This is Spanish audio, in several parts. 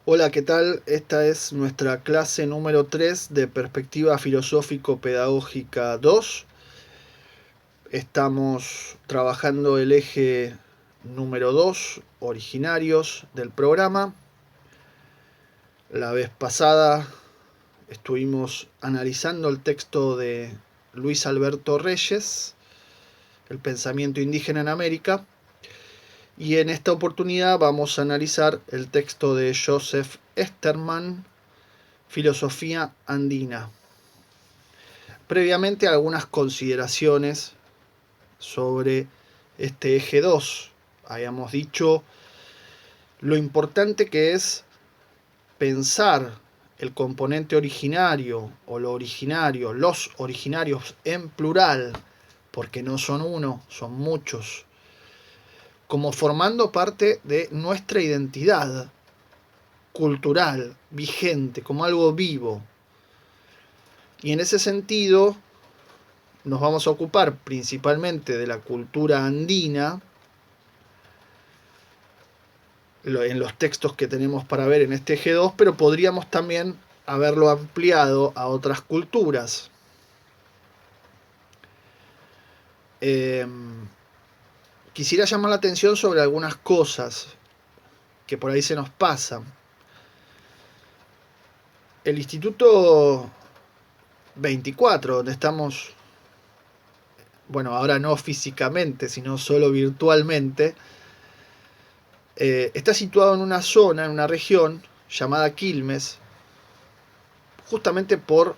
Hola, ¿qué tal? Esta es nuestra clase número 3 de Perspectiva Filosófico-Pedagógica 2. Estamos trabajando el eje número 2, originarios del programa. La vez pasada estuvimos analizando el texto de Luis Alberto Reyes, El pensamiento indígena en América. Y en esta oportunidad vamos a analizar el texto de Joseph Esterman, Filosofía andina. Previamente algunas consideraciones sobre este eje 2. Habíamos dicho lo importante que es pensar el componente originario o lo originario, los originarios en plural, porque no son uno, son muchos, como formando parte de nuestra identidad cultural, vigente, como algo vivo. Y en ese sentido nos vamos a ocupar principalmente de la cultura andina, en los textos que tenemos para ver en este eje 2, pero podríamos también haberlo ampliado a otras culturas. Quisiera llamar la atención sobre algunas cosas que por ahí se nos pasan. El Instituto 24, donde estamos, bueno, ahora no físicamente, sino solo virtualmente, está situado en una zona, en una región llamada Quilmes, justamente por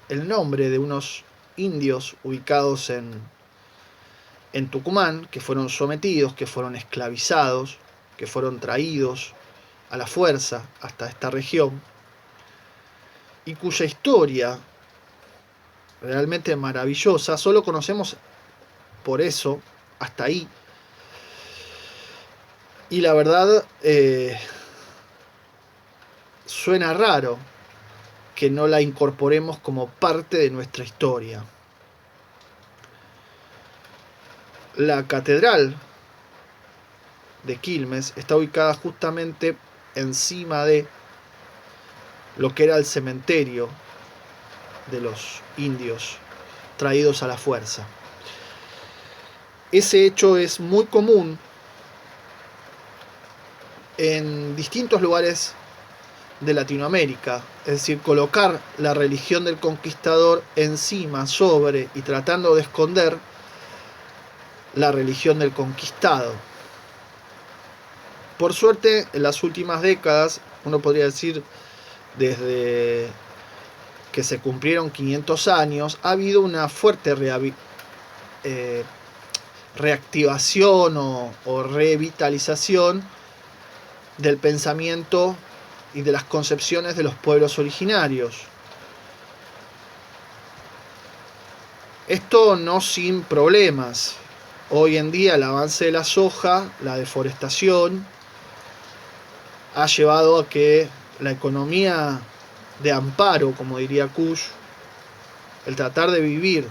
el nombre de unos indios ubicados en Tucumán, que fueron sometidos, que fueron esclavizados, que fueron traídos a la fuerza hasta esta región, y cuya historia realmente maravillosa, solo conocemos por eso, hasta ahí, y la verdad suena raro que no la incorporemos como parte de nuestra historia. La catedral de Quilmes está ubicada justamente encima de lo que era el cementerio de los indios traídos a la fuerza. Ese hecho es muy común en distintos lugares de Latinoamérica, es decir, colocar la religión del conquistador encima, sobre y tratando de esconder la religión del conquistado. Por suerte, en las últimas décadas, uno podría decir desde que se cumplieron 500 años, ha habido una fuerte reactivación o revitalización del pensamiento y de las concepciones de los pueblos originarios. Esto no sin problemas. Hoy en día el avance de la soja, la deforestación, ha llevado a que la economía de amparo, como diría Kush, el tratar de vivir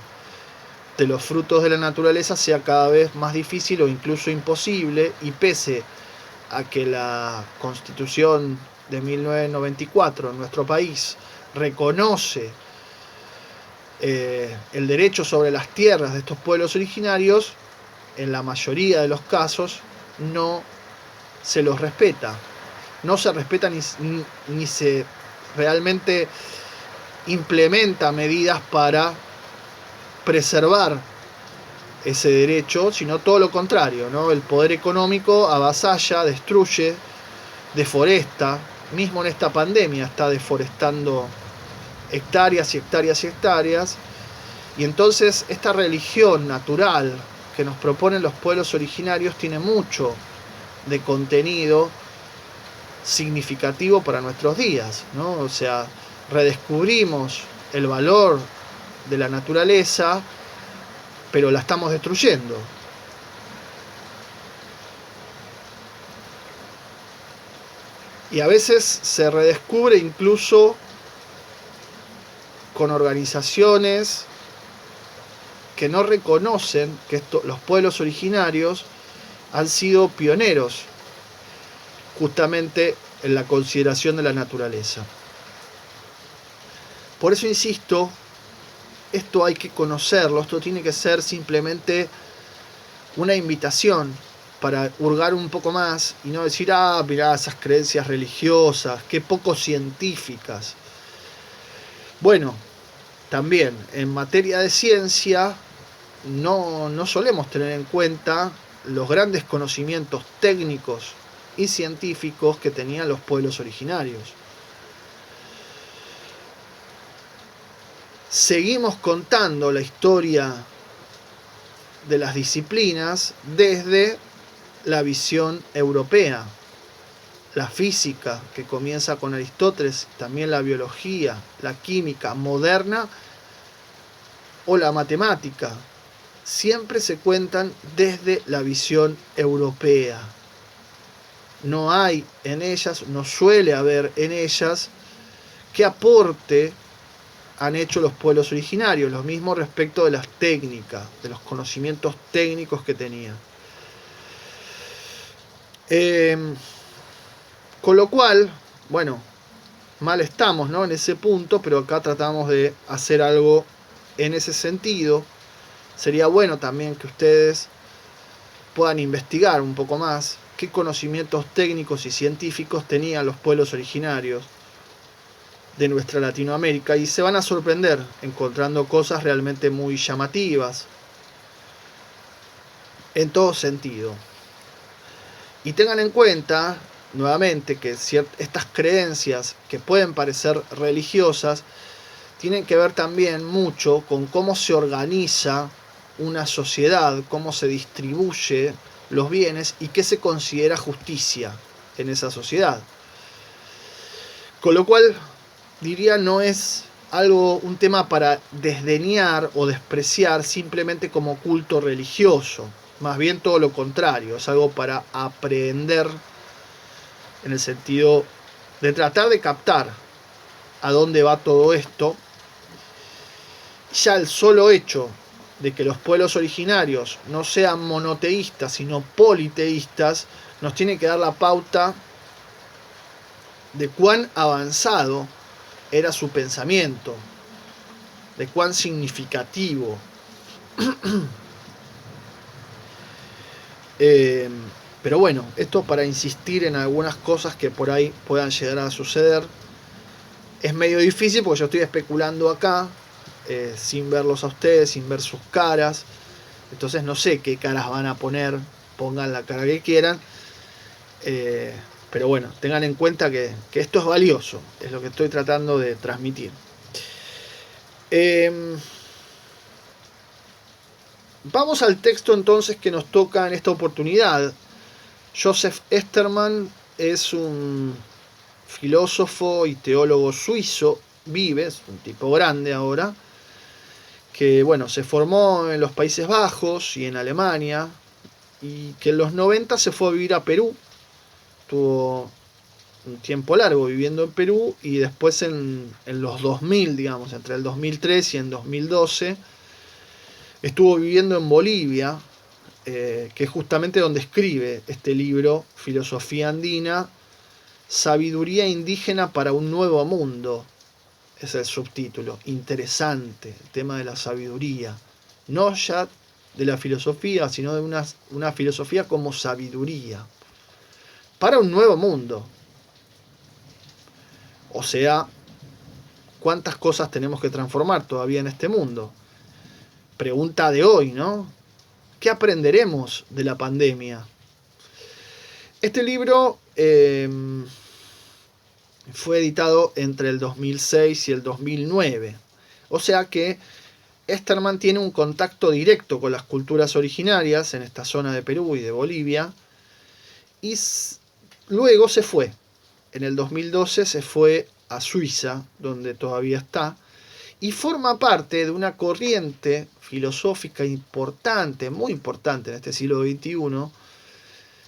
de los frutos de la naturaleza sea cada vez más difícil o incluso imposible, y pese a que la Constitución de 1994 en nuestro país reconoce el derecho sobre las tierras de estos pueblos originarios, en la mayoría de los casos no se los respeta. No se respeta ni se realmente implementa medidas para preservar ese derecho, sino todo lo contrario, ¿no? El poder económico avasalla, destruye, deforesta. Mismo en esta pandemia está deforestando hectáreas y hectáreas y hectáreas. Y entonces esta religión natural que nos proponen los pueblos originarios tiene mucho de contenido significativo para nuestros días, ¿no? O sea, redescubrimos el valor de la naturaleza, pero la estamos destruyendo. Y a veces se redescubre incluso con organizaciones que no reconocen que los pueblos originarios han sido pioneros justamente en la consideración de la naturaleza. Por eso insisto, esto hay que conocerlo, esto tiene que ser simplemente una invitación para hurgar un poco más y no decir, mirá esas creencias religiosas, qué poco científicas. Bueno, también en materia de ciencia no solemos tener en cuenta los grandes conocimientos técnicos y científicos que tenían los pueblos originarios. Seguimos contando la historia de las disciplinas desde la visión europea. La física, que comienza con Aristóteles, también la biología, la química moderna o la matemática, siempre se cuentan desde la visión europea. No hay en ellas, no suele haber en ellas qué aporte han hecho los pueblos originarios, lo mismo respecto de las técnicas, de los conocimientos técnicos que tenían. Con lo cual, bueno, mal estamos, ¿no?, en ese punto, pero acá tratamos de hacer algo en ese sentido. Sería bueno también que ustedes puedan investigar un poco más qué conocimientos técnicos y científicos tenían los pueblos originarios de nuestra Latinoamérica, y se van a sorprender encontrando cosas realmente muy llamativas en todo sentido. Y tengan en cuenta nuevamente que estas creencias que pueden parecer religiosas tienen que ver también mucho con cómo se organiza una sociedad, cómo se distribuye los bienes y qué se considera justicia en esa sociedad. Con lo cual, diría, no es un tema para desdeñar o despreciar simplemente como culto religioso. Más bien todo lo contrario, es algo para aprender en el sentido de tratar de captar a dónde va todo esto. Ya el solo hecho de que los pueblos originarios no sean monoteístas, sino politeístas, nos tiene que dar la pauta de cuán avanzado era su pensamiento, de cuán significativo. Pero bueno, esto para insistir en algunas cosas que por ahí puedan llegar a suceder. Es medio difícil porque yo estoy especulando acá, sin verlos a ustedes, sin ver sus caras. Entonces no sé qué caras van a poner, pongan la cara que quieran. Pero bueno, tengan en cuenta que esto es valioso, es lo que estoy tratando de transmitir. Vamos al texto entonces que nos toca en esta oportunidad. Joseph Estermann es un filósofo y teólogo suizo, es un tipo grande ahora, que bueno, se formó en los Países Bajos y en Alemania, y que en los 90 se fue a vivir a Perú. Tuvo un tiempo largo viviendo en Perú, y después en los 2000, digamos, entre el 2003 y en 2012, estuvo viviendo en Bolivia, que es justamente donde escribe este libro, Filosofía Andina, Sabiduría Indígena para un Nuevo Mundo. Es el subtítulo. Interesante el tema de la sabiduría. No ya de la filosofía, sino de una filosofía como sabiduría. Para un nuevo mundo. O sea, ¿cuántas cosas tenemos que transformar todavía en este mundo? Pregunta de hoy, ¿no? ¿Qué aprenderemos de la pandemia? Este libro fue editado entre el 2006 y el 2009. O sea que Estermann tiene un contacto directo con las culturas originarias en esta zona de Perú y de Bolivia. Y luego se fue. En el 2012 se fue a Suiza, donde todavía está, y forma parte de una corriente filosófica importante, muy importante en este siglo XXI,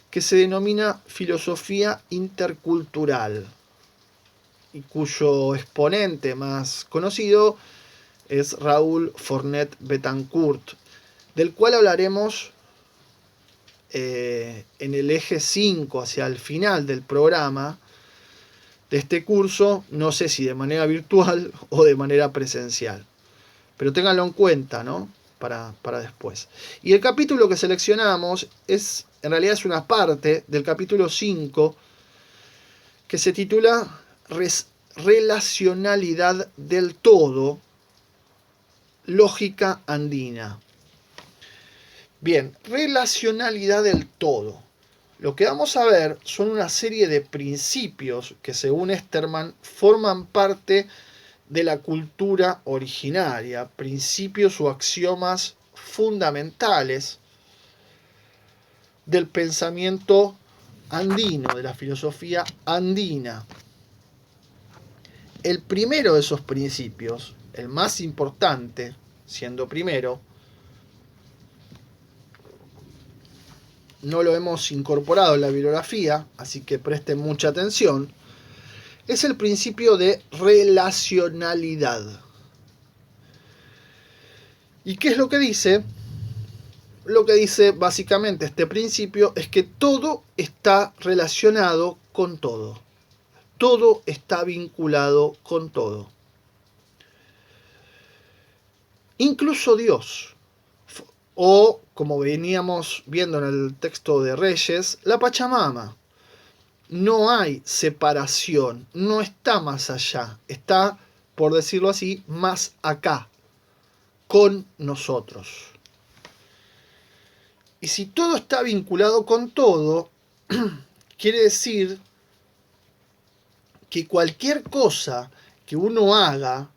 que se denomina filosofía intercultural, y cuyo exponente más conocido es Raúl Fornet Betancourt, del cual hablaremos en el eje 5, hacia el final del programa, de este curso, no sé si de manera virtual o de manera presencial. Pero ténganlo en cuenta, ¿no? Para después. Y el capítulo que seleccionamos en realidad es una parte del capítulo 5 que se titula Relacionalidad del todo, lógica andina. Bien, relacionalidad del todo. Lo que vamos a ver son una serie de principios que, según Esterman, forman parte de la cultura originaria, principios o axiomas fundamentales del pensamiento andino, de la filosofía andina. El primero de esos principios, el más importante, siendo primero, no lo hemos incorporado en la bibliografía, así que presten mucha atención, es el principio de relacionalidad. ¿Y qué es lo que dice? Lo que dice básicamente este principio es que todo está relacionado con todo. Todo está vinculado con todo. Incluso Dios. O, como veníamos viendo en el texto de Reyes, la Pachamama. No hay separación, no está más allá, está, por decirlo así, más acá, con nosotros. Y si todo está vinculado con todo, quiere decir que cualquier cosa que uno haga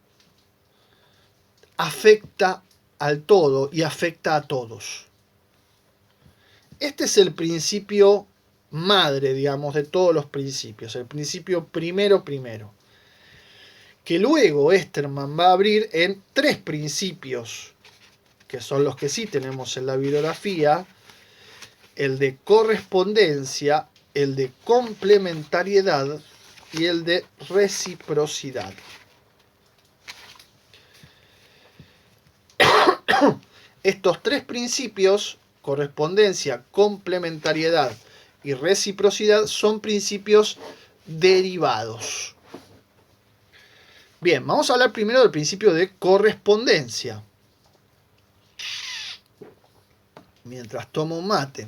afecta al todo y afecta a todos. Este es el principio madre, digamos, de todos los principios, el principio primero, que luego Esterman va a abrir en 3 principios, que son los que sí tenemos en la bibliografía: el de correspondencia, el de complementariedad y el de reciprocidad. Estos 3 principios, correspondencia, complementariedad y reciprocidad, son principios derivados. Bien, vamos a hablar primero del principio de correspondencia. Mientras tomo un mate.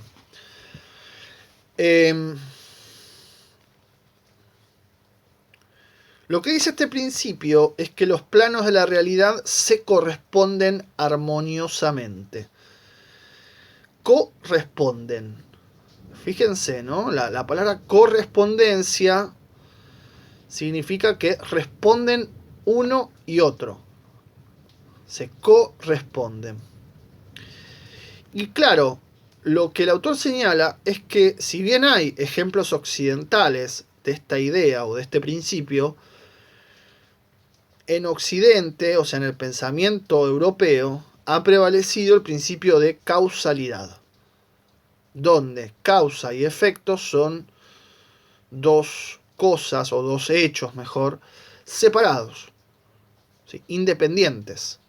Lo que dice este principio es que los planos de la realidad se corresponden armoniosamente. Corresponden. Fíjense, ¿no? La palabra correspondencia significa que responden uno y otro. Se corresponden. Y claro, lo que el autor señala es que, si bien hay ejemplos occidentales de esta idea o de este principio, en Occidente, o sea, en el pensamiento europeo, ha prevalecido el principio de causalidad, donde causa y efecto son dos cosas, o dos hechos mejor, separados, ¿sí? Independientes.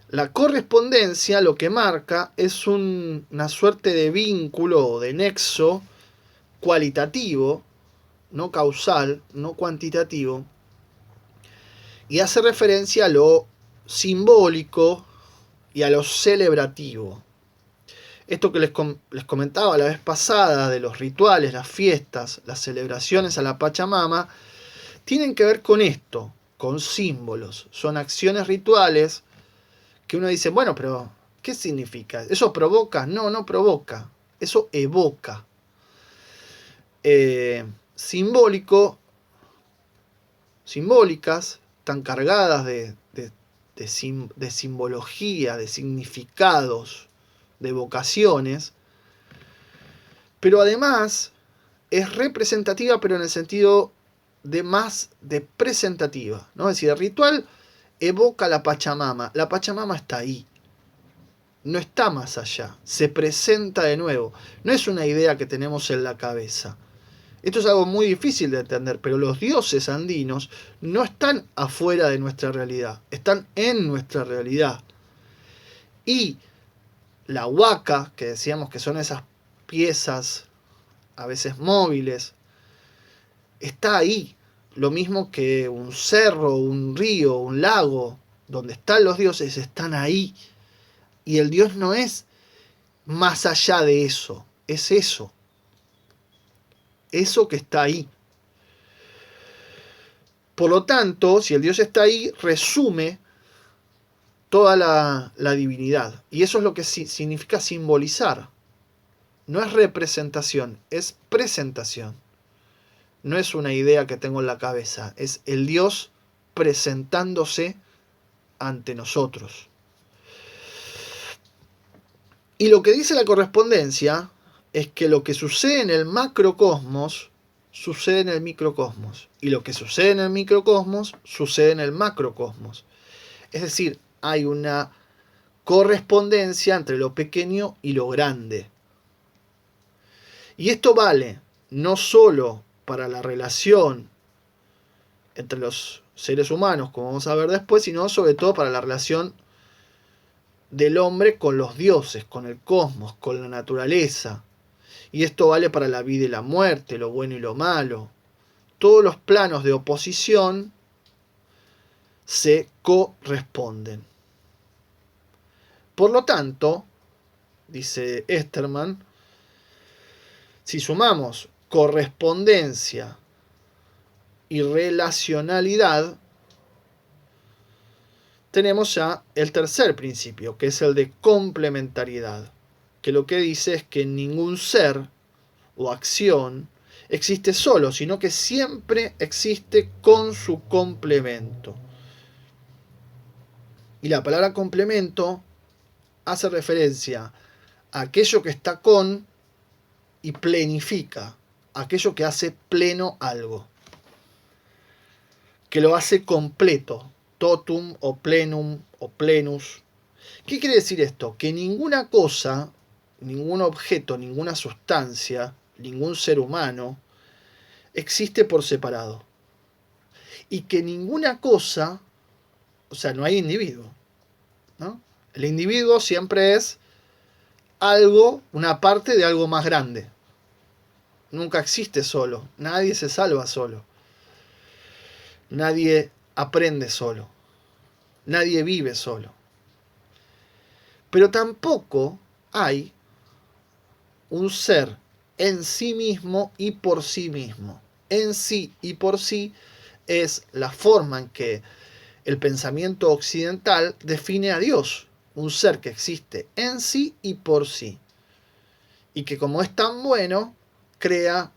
La correspondencia lo que marca es una suerte de vínculo o de nexo cualitativo, no causal, no cuantitativo, y hace referencia a lo simbólico y a lo celebrativo. Esto que les comentaba la vez pasada de los rituales, las fiestas, las celebraciones a la Pachamama, tienen que ver con esto, con símbolos. Son acciones rituales que uno dice, bueno, pero ¿qué significa? ¿Eso provoca? No, no provoca. Eso evoca. Simbólicas, tan cargadas de simbología, de significados, de vocaciones, pero además es representativa, pero en el sentido de presentativa, ¿no? Es decir, el ritual evoca la Pachamama está ahí, no está más allá, se presenta de nuevo, no es una idea que tenemos en la cabeza. Esto es algo muy difícil de entender, pero los dioses andinos no están afuera de nuestra realidad, están en nuestra realidad. Y la huaca, que decíamos que son esas piezas a veces móviles, está ahí. Lo mismo que un cerro, un río, un lago, donde están los dioses, están ahí. Y el Dios no es más allá de eso, es eso. Eso que está ahí. Por lo tanto, si el Dios está ahí, resume toda la divinidad. Y eso es lo que significa simbolizar. No es representación, es presentación. No es una idea que tengo en la cabeza, es el Dios presentándose ante nosotros. Y lo que dice la correspondencia es que lo que sucede en el macrocosmos sucede en el microcosmos. Y lo que sucede en el microcosmos sucede en el macrocosmos. Es decir, hay una correspondencia entre lo pequeño y lo grande. Y esto vale no solo para la relación entre los seres humanos, como vamos a ver después, sino sobre todo para la relación del hombre con los dioses, con el cosmos, con la naturaleza. Y esto vale para la vida y la muerte, lo bueno y lo malo. Todos los planos de oposición se corresponden. Por lo tanto, dice Esterman, si sumamos correspondencia y relacionalidad, tenemos ya el tercer principio, que es el de complementariedad, que lo que dice es que ningún ser o acción existe solo, sino que siempre existe con su complemento. Y la palabra complemento hace referencia a aquello que está con y plenifica, aquello que hace pleno algo, que lo hace completo, totum o plenum o plenus. ¿Qué quiere decir esto? Que ninguna cosa, ningún objeto, ninguna sustancia, ningún ser humano existe por separado. Y que ninguna cosa, o sea, no hay individuo, ¿no? El individuo siempre es algo, una parte de algo más grande. Nunca existe solo, nadie se salva solo. Nadie aprende solo. Nadie vive solo. Pero tampoco hay un ser en sí mismo y por sí mismo. En sí y por sí es la forma en que el pensamiento occidental define a Dios. Un ser que existe en sí y por sí. Y que como es tan bueno, crea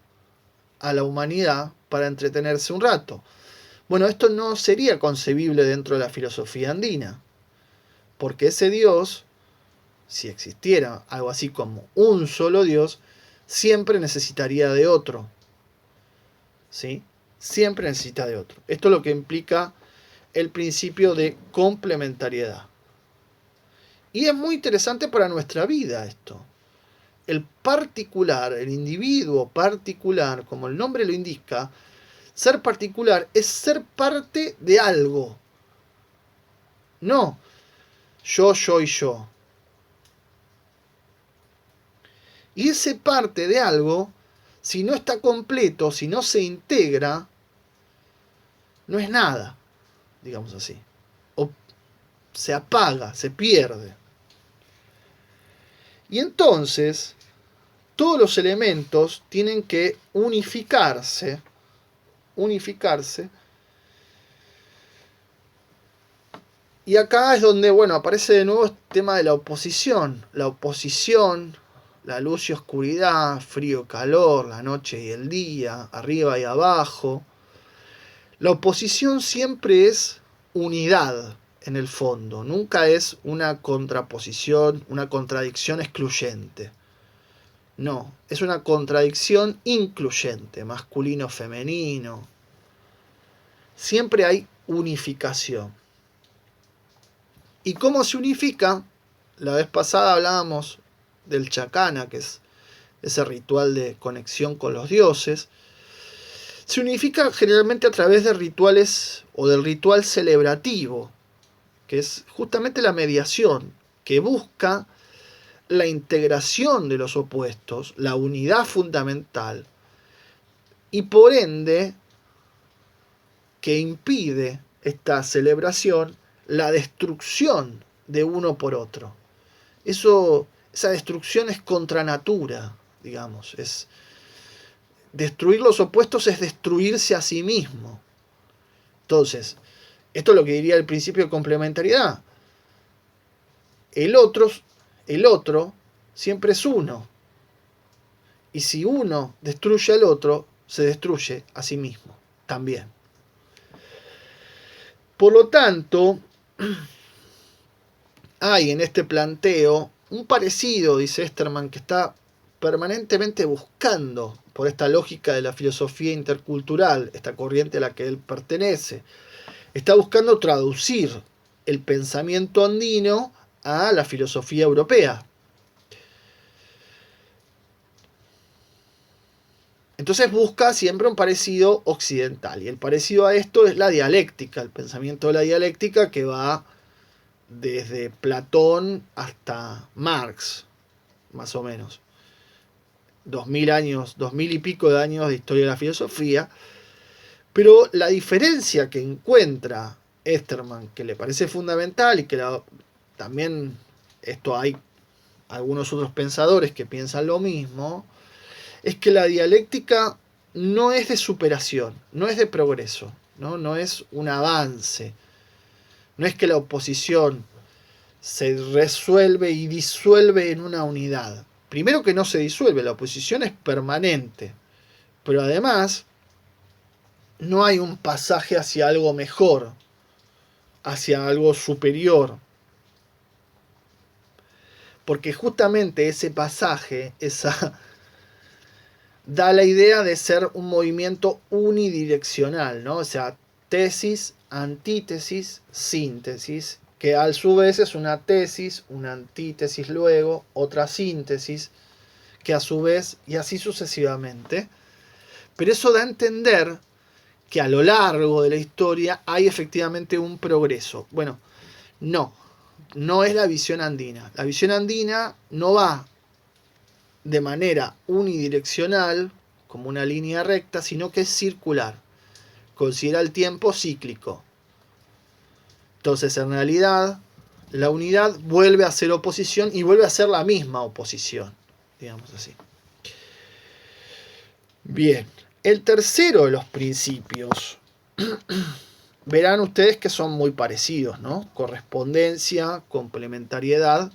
a la humanidad para entretenerse un rato. Bueno, esto no sería concebible dentro de la filosofía andina, porque ese Dios, si existiera algo así como un solo Dios, siempre necesitaría de otro. ¿Sí? Siempre necesita de otro. Esto es lo que implica el principio de complementariedad. Y es muy interesante para nuestra vida esto. El particular, el individuo particular, como el nombre lo indica, ser particular es ser parte de algo. No yo y yo. Y ese parte de algo, si no está completo, si no se integra, no es nada, digamos así. O se apaga, se pierde. Y entonces, todos los elementos tienen que unificarse. Y acá es donde, bueno, aparece de nuevo el tema de la oposición. La oposición, la luz y oscuridad, frío y calor, la noche y el día, arriba y abajo. La oposición siempre es unidad en el fondo, nunca es una contraposición, una contradicción excluyente. No, es una contradicción incluyente, masculino-femenino. Siempre hay unificación. ¿Y cómo se unifica? La vez pasada hablábamos del chakana, que es ese ritual de conexión con los dioses. Se unifica generalmente a través de rituales o del ritual celebrativo, que es justamente la mediación, que busca la integración de los opuestos, la unidad fundamental, y por ende que impide esta celebración la destrucción de uno por otro. Esa destrucción es contra natura, digamos. Destruir los opuestos es destruirse a sí mismo. Entonces, esto es lo que diría el principio de complementariedad. El otro siempre es uno. Y si uno destruye al otro, se destruye a sí mismo también. Por lo tanto, hay en este planteo un parecido, dice Esterman, que está permanentemente buscando, por esta lógica de la filosofía intercultural, esta corriente a la que él pertenece, está buscando traducir el pensamiento andino a la filosofía europea. Entonces busca siempre un parecido occidental, y el parecido a esto es la dialéctica, el pensamiento de la dialéctica que va desde Platón hasta Marx, más o menos. 2000 y pico de años de historia de la filosofía, pero la diferencia que encuentra Esterman, que le parece fundamental y que también esto hay algunos otros pensadores que piensan lo mismo, es que la dialéctica no es de superación, no es de progreso, no es un avance, no es que la oposición se resuelve y disuelve en una unidad. Primero que no se disuelve, la oposición es permanente, pero además no hay un pasaje hacia algo mejor, hacia algo superior, porque justamente ese pasaje, da la idea de ser un movimiento unidireccional, ¿no? O sea, tesis, antítesis, síntesis, que a su vez es una tesis, una antítesis luego, otra síntesis, que a su vez, y así sucesivamente. Pero eso da a entender que a lo largo de la historia hay efectivamente un progreso. Bueno, no es la visión andina. La visión andina no va de manera unidireccional, como una línea recta, sino que es circular. Considera el tiempo cíclico. Entonces, en realidad, la unidad vuelve a ser oposición y vuelve a ser la misma oposición, digamos así. Bien, el tercero de los principios, verán ustedes que son muy parecidos, ¿no? Correspondencia, complementariedad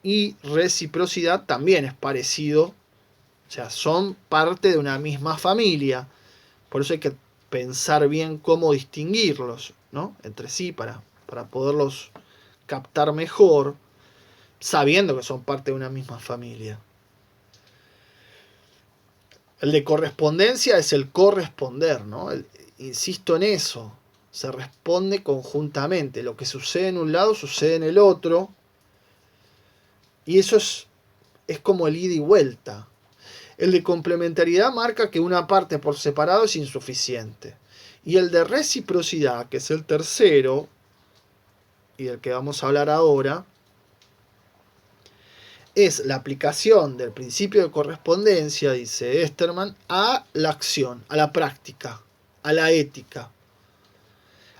y reciprocidad también es parecido, o sea, son parte de una misma familia, por eso hay que pensar bien cómo distinguirlos, ¿no? Entre sí para poderlos captar mejor, sabiendo que son parte de una misma familia. El de correspondencia es el corresponder, ¿no? Insisto en eso, se responde conjuntamente, lo que sucede en un lado sucede en el otro, y eso es como el ida y vuelta. El de complementariedad marca que una parte por separado es insuficiente. Y el de reciprocidad, que es el tercero, y del que vamos a hablar ahora, es la aplicación del principio de correspondencia, dice Esterman, a la acción, a la práctica, a la ética.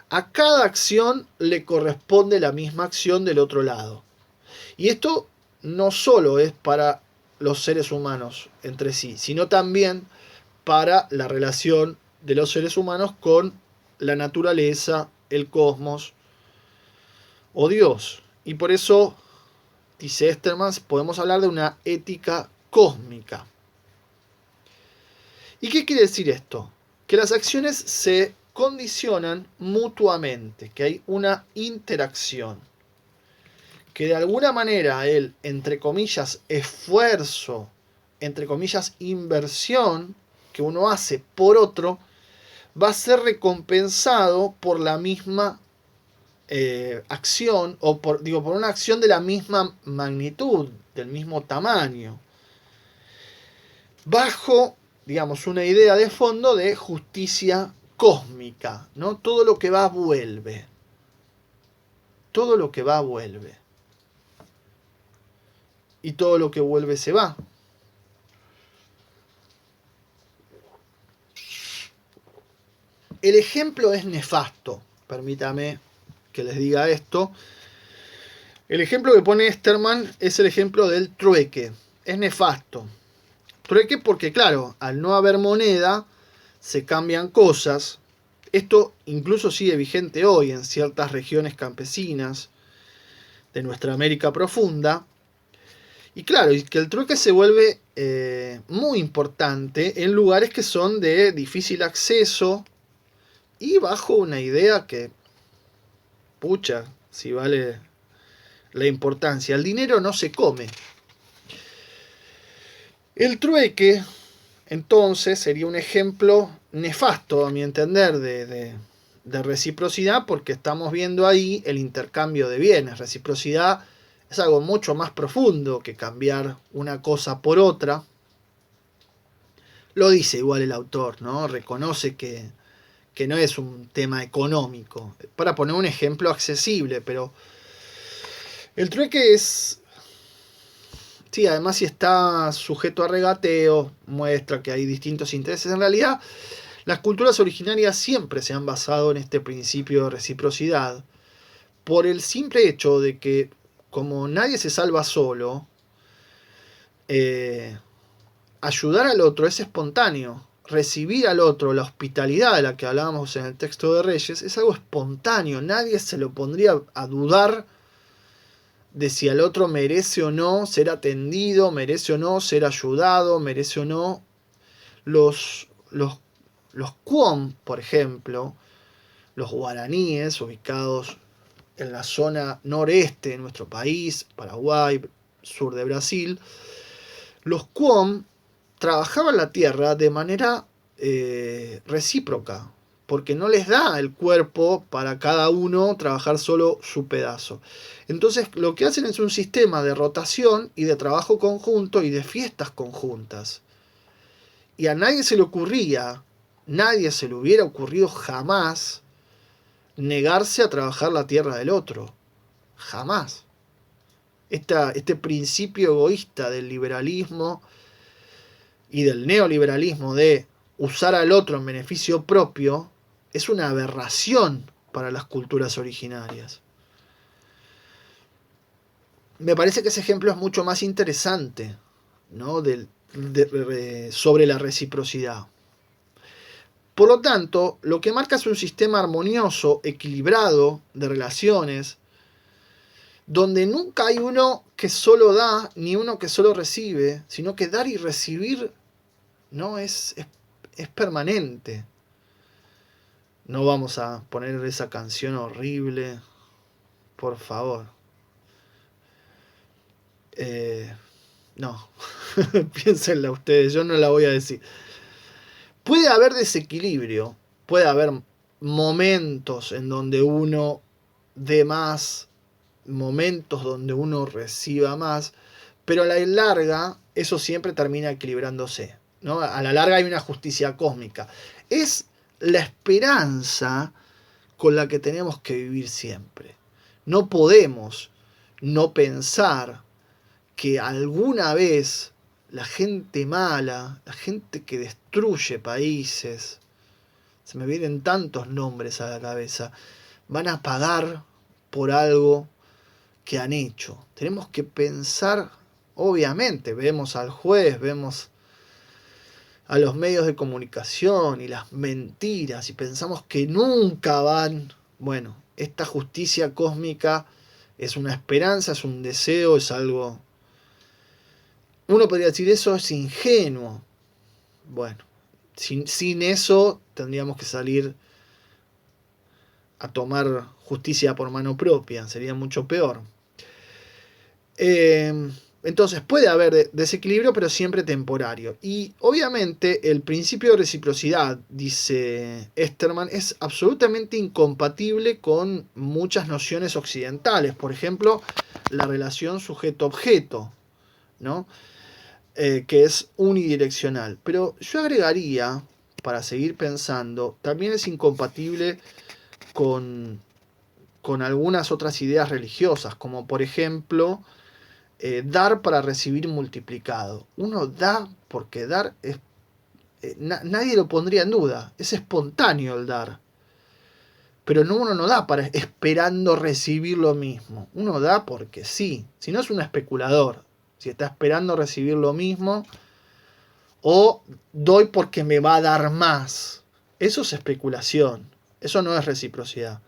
A cada acción le corresponde la misma acción del otro lado. Y esto no solo es para los seres humanos entre sí, sino también para la relación de los seres humanos con la naturaleza, el cosmos o Dios. Y por eso, dice Esterman, podemos hablar de una ética cósmica. ¿Y qué quiere decir esto? Que las acciones se condicionan mutuamente, que hay una interacción, que de alguna manera el, entre comillas, esfuerzo, entre comillas, inversión que uno hace por otro, va a ser recompensado por la misma acción, o por una acción de la misma magnitud, del mismo tamaño, bajo, digamos, una idea de fondo de justicia cósmica, ¿no? Todo lo que va vuelve. Todo lo que va vuelve. Y todo lo que vuelve se va. El ejemplo es nefasto, permítame que les diga esto. El ejemplo que pone Esterman es el ejemplo del trueque. Es nefasto. Trueque porque, claro, al no haber moneda, se cambian cosas. Esto incluso sigue vigente hoy en ciertas regiones campesinas de nuestra América profunda. Y claro, que el trueque se vuelve muy importante en lugares que son de difícil acceso y bajo una idea que, pucha, si vale la importancia. El dinero no se come. El trueque, entonces, sería un ejemplo nefasto, a mi entender, de reciprocidad, porque estamos viendo ahí el intercambio de bienes. Reciprocidad es algo mucho más profundo que cambiar una cosa por otra. Lo dice igual el autor, ¿no? Reconoce que no es un tema económico. Para poner un ejemplo accesible, pero el trueque es... Sí, además si está sujeto a regateo, muestra que hay distintos intereses. En realidad, las culturas originarias siempre se han basado en este principio de reciprocidad, por el simple hecho de que, como nadie se salva solo, ayudar al otro es espontáneo. Recibir al otro, la hospitalidad de la que hablábamos en el texto de Reyes, es algo espontáneo. Nadie se lo pondría a dudar de si al otro merece o no ser atendido, merece o no ser ayudado, merece o no. Los Cuom, por ejemplo, los guaraníes, ubicados en la zona noreste de nuestro país, Paraguay, sur de Brasil, los Cuom trabajaban la tierra de manera recíproca, porque no les da el cuerpo para cada uno trabajar solo su pedazo. Entonces lo que hacen es un sistema de rotación y de trabajo conjunto y de fiestas conjuntas. Y a nadie se le ocurría, nadie se le hubiera ocurrido jamás negarse a trabajar la tierra del otro. Jamás. Este principio egoísta del liberalismo y del neoliberalismo de usar al otro en beneficio propio es una aberración para las culturas originarias. Me parece que ese ejemplo es mucho más interesante, ¿no? Sobre la reciprocidad. Por lo tanto, lo que marca es un sistema armonioso, equilibrado de relaciones, donde nunca hay uno que solo da, ni uno que solo recibe, sino que dar y recibir no es permanente. No vamos a poner esa canción horrible, por favor. No, piénsenla ustedes, yo no la voy a decir. Puede haber desequilibrio, puede haber momentos en donde uno dé más, momentos donde uno reciba más, pero a la larga eso siempre termina equilibrándose, ¿no? A la larga hay una justicia cósmica. Es la esperanza con la que tenemos que vivir siempre. No podemos no pensar que alguna vez la gente mala, la gente que destruye países, se me vienen tantos nombres a la cabeza, van a pagar por algo que han hecho. Tenemos que pensar, obviamente, vemos al juez, vemos a los medios de comunicación y las mentiras y pensamos que nunca van. Bueno, esta justicia cósmica es una esperanza, es un deseo, es algo... Uno podría decir eso es ingenuo. Bueno, sin eso tendríamos que salir a tomar justicia por mano propia, sería mucho peor. Entonces puede haber desequilibrio, pero siempre temporario. Y obviamente el principio de reciprocidad, dice Esterman, es absolutamente incompatible con muchas nociones occidentales. Por ejemplo, la relación sujeto-objeto, ¿no? Que es unidireccional. Pero yo agregaría, para seguir pensando, también es incompatible con algunas otras ideas religiosas, como por ejemplo dar para recibir multiplicado. Uno da porque dar nadie lo pondría en duda. Es espontáneo el dar. Pero uno no da para esperando recibir lo mismo. Uno da porque sí. Si no, es un especulador. Si está esperando recibir lo mismo, o doy porque me va a dar más. Eso es especulación. Eso no es reciprocidad.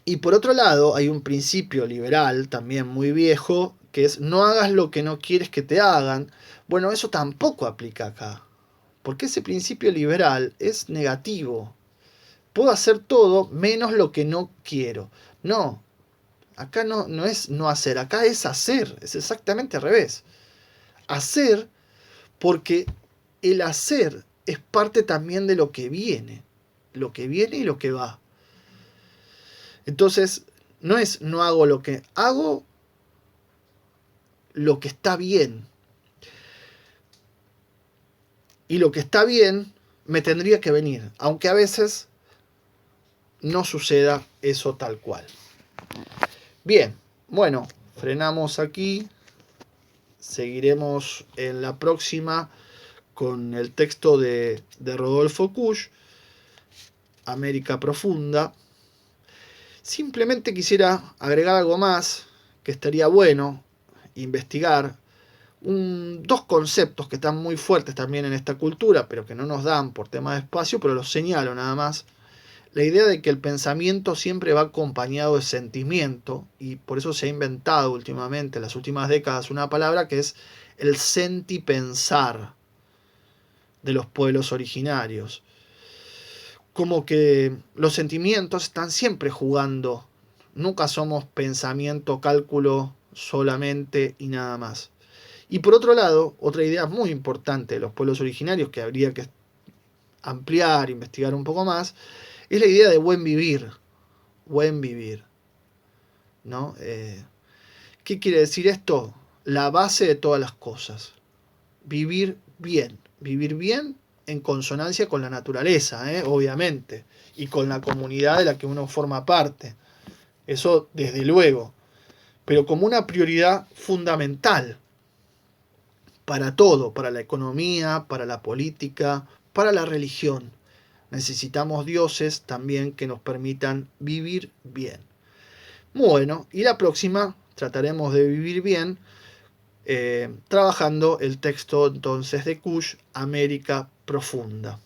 Y por otro lado, hay un principio liberal también muy viejo, que es no hagas lo que no quieres que te hagan. Bueno, eso tampoco aplica acá. Porque ese principio liberal es negativo. Puedo hacer todo menos lo que no quiero. No, acá no es no hacer, acá es hacer. Es exactamente al revés. Hacer porque el hacer es parte también de lo que viene. Lo que viene y lo que va. Entonces, no es no hago lo que hago, lo que está bien. Y lo que está bien me tendría que venir, aunque a veces no suceda eso tal cual. Bien, bueno, frenamos aquí. Seguiremos en la próxima con el texto de Rodolfo Kusch, América Profunda. Simplemente quisiera agregar algo más que estaría bueno investigar. Dos conceptos que están muy fuertes también en esta cultura, pero que no nos dan por tema de espacio, pero los señalo nada más. La idea de que el pensamiento siempre va acompañado de sentimiento, y por eso se ha inventado últimamente, en las últimas décadas, una palabra que es el sentipensar de los pueblos originarios. Como que los sentimientos están siempre jugando. Nunca somos pensamiento, cálculo solamente y nada más. Y por otro lado, otra idea muy importante de los pueblos originarios que habría que ampliar, investigar un poco más, es la idea de buen vivir. Buen vivir. ¿No? ¿Qué quiere decir esto? La base de todas las cosas. Vivir bien. Vivir bien en consonancia con la naturaleza, obviamente, y con la comunidad de la que uno forma parte. Eso desde luego. Pero como una prioridad fundamental para todo, para la economía, para la política, para la religión. Necesitamos dioses también que nos permitan vivir bien. Bueno, y la próxima trataremos de vivir bien trabajando el texto entonces de Kusch, América Profunda.